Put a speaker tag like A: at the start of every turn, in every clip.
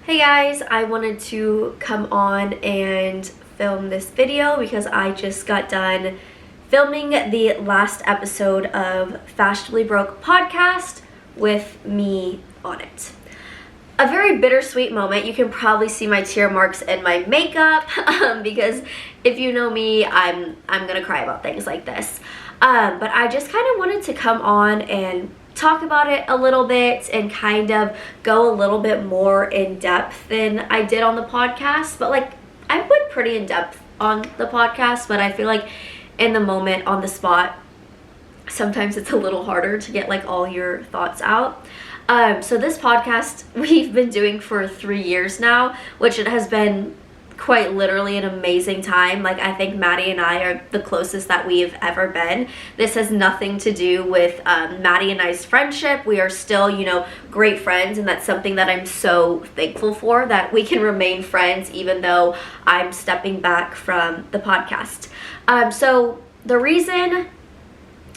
A: Hey guys, I wanted to come on and film this video because I just got done filming the last episode of Fashionably Broke Podcast with me on it. A very bittersweet moment. You can probably see my tear marks in my makeup because if you know me, I'm gonna cry about things like this. But I just kind of wanted to come on and talk about it a little bit and kind of go a little bit more in depth than I did on the podcast. But like, I went pretty in depth on the podcast, but I feel like in the moment, on the spot, sometimes it's a little harder to get like all your thoughts out. So this podcast we've been doing for 3 years now, which it has been quite literally an amazing time. Like, I think Maddie and I are the closest that we've ever been. This has nothing to do with Maddie and I's friendship. We are still, great friends, and that's something that I'm so thankful for, that we can remain friends even though I'm stepping back from the podcast. So the reason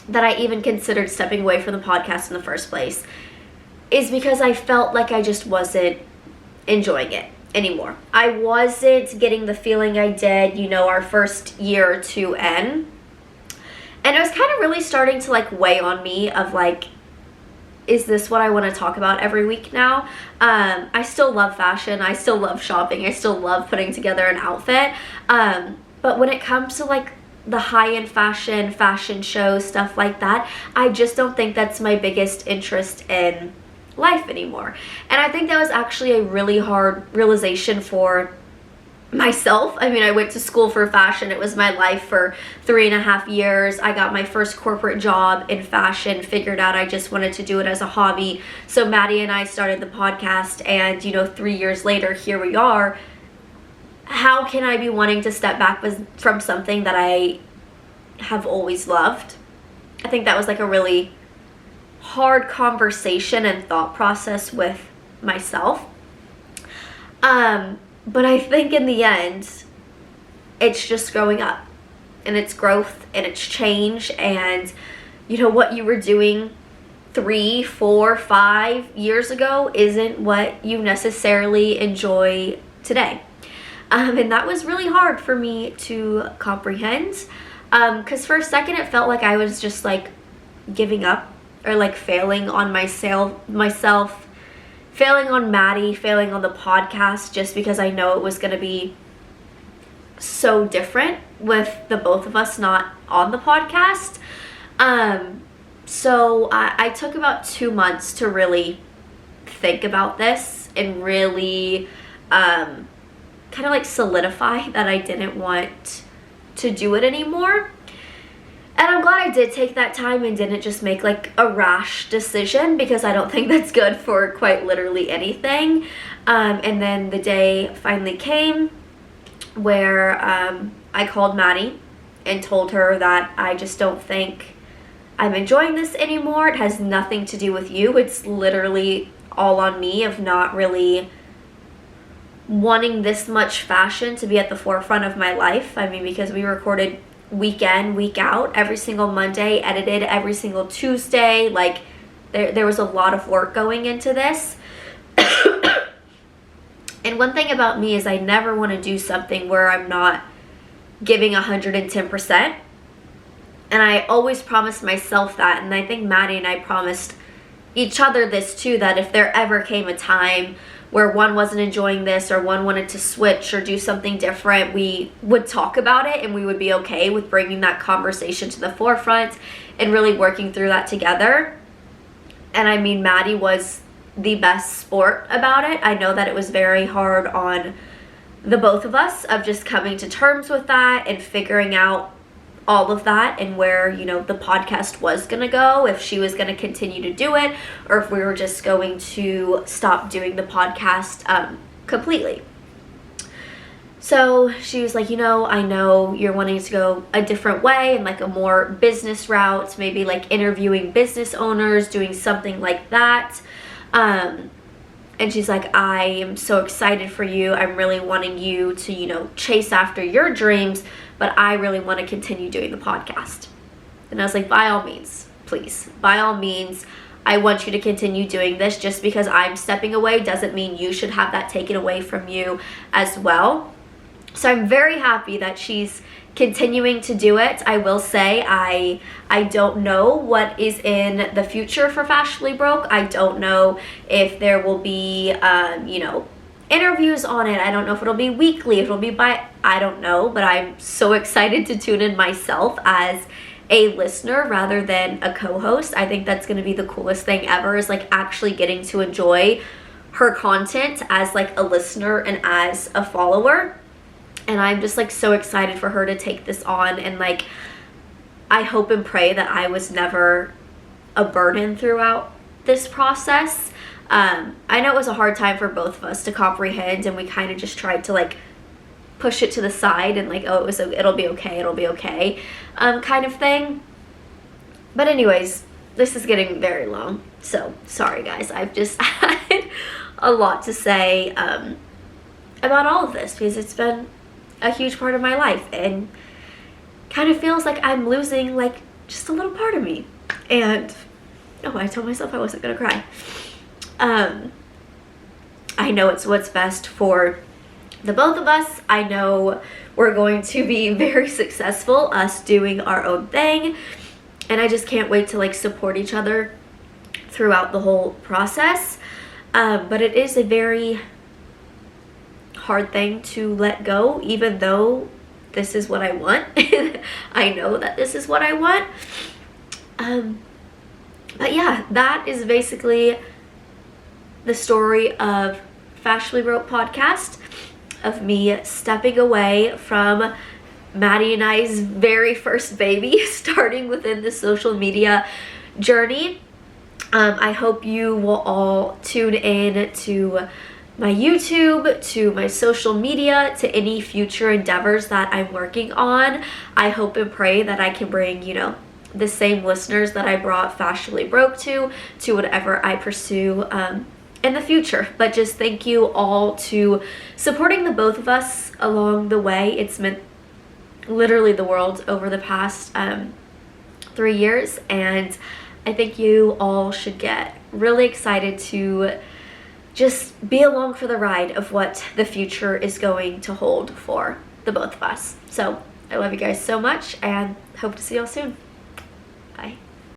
A: that I even considered stepping away from the podcast in the first place is because I felt like I just wasn't enjoying it anymore. I wasn't getting the feeling I did, our first year or two in. And it was kind of really starting to like weigh on me of like, is this what I want to talk about every week now? I still love fashion. I still love shopping. I still love putting together an outfit. But when it comes to like the high-end fashion shows, stuff like that, I just don't think that's my biggest interest in life anymore. And I think that was actually a really hard realization for myself. I mean, I went to school for fashion. It was my life for 3.5 years. I got my first corporate job in fashion, figured out I just wanted to do it as a hobby. So Maddie and I started the podcast, and 3 years later, here we are. How can I be wanting to step back from something that I have always loved? I think that was like a really hard conversation and thought process with myself. But I think in the end, it's just growing up, and it's growth, and it's change, and what you were doing 3, 4, 5 years ago isn't what you necessarily enjoy today. And that was really hard for me to comprehend, because for a second it felt like I was just like giving up, or like failing on myself, failing on Maddie, failing on the podcast, just because I know it was going to be so different with the both of us not on the podcast. So I took about 2 months to really think about this and really kind of like solidify that I didn't want to do it anymore. And I'm glad I did take that time and didn't just make like a rash decision, because I don't think that's good for quite literally anything. And then the day finally came where I called Maddie and told her that I just don't think I'm enjoying this anymore. It has nothing to do with you. It's literally all on me of not really wanting this much fashion to be at the forefront of my life. I mean, because we recorded week in, week out, every single Monday, edited every single Tuesday. Like, there was a lot of work going into this. And one thing about me is I never want to do something where I'm not giving 110%. And I always promised myself that, and I think Maddie and I promised each other this too, that if there ever came a time where one wasn't enjoying this or one wanted to switch or do something different, we would talk about it, and we would be okay with bringing that conversation to the forefront and really working through that together. And I mean, Maddie was the best sport about it. I know that it was very hard on the both of us of just coming to terms with that and figuring out all of that, and where the podcast was gonna go, if she was gonna continue to do it, or if we were just going to stop doing the podcast completely. So she was like, I know you're wanting to go a different way and like a more business route, maybe like interviewing business owners, doing something like that. And she's like, I am so excited for you. I'm really wanting you to, chase after your dreams, but I really want to continue doing the podcast. And I was like, by all means, please. By all means, I want you to continue doing this. Just because I'm stepping away doesn't mean you should have that taken away from you as well. So I'm very happy that she's continuing to do it. I will say I don't know what is in the future for Fashionably Broke. I don't know if there will be interviews on it. I don't know if it'll be weekly, if it'll be I don't know, but I'm so excited to tune in myself as a listener rather than a co-host. I think that's going to be the coolest thing ever, is like actually getting to enjoy her content as like a listener and as a follower. And I'm just like so excited for her to take this on, and like I hope and pray that I was never a burden throughout this process. I know it was a hard time for both of us to comprehend, and we kind of just tried to like push it to the side and like, oh, it'll be okay kind of thing. But anyways, this is getting very long, so sorry guys. I've just had a lot to say about all of this, because it's been a huge part of my life and kind of feels like I'm losing like just a little part of me. And I told myself I wasn't gonna cry. I know it's what's best for the both of us. I know we're going to be very successful, us doing our own thing, and I just can't wait to like support each other throughout the whole process. But it is a very hard thing to let go, even though this is what I want. I know that this is what I want. But yeah, that is basically the story of Fashionably Broke Podcast, of me stepping away from Maddie and I's very first baby, starting within the social media journey. I hope you will all tune in to my YouTube, to my social media, to any future endeavors that I'm working on. I hope and pray that I can bring, the same listeners that I brought Fashionably Broke to whatever I pursue in the future. But just thank you all to supporting the both of us along the way. It's meant literally the world over the past 3 years, and I think you all should get really excited to just be along for the ride of what the future is going to hold for the both of us. So I love you guys so much, and hope to see y'all soon. Bye.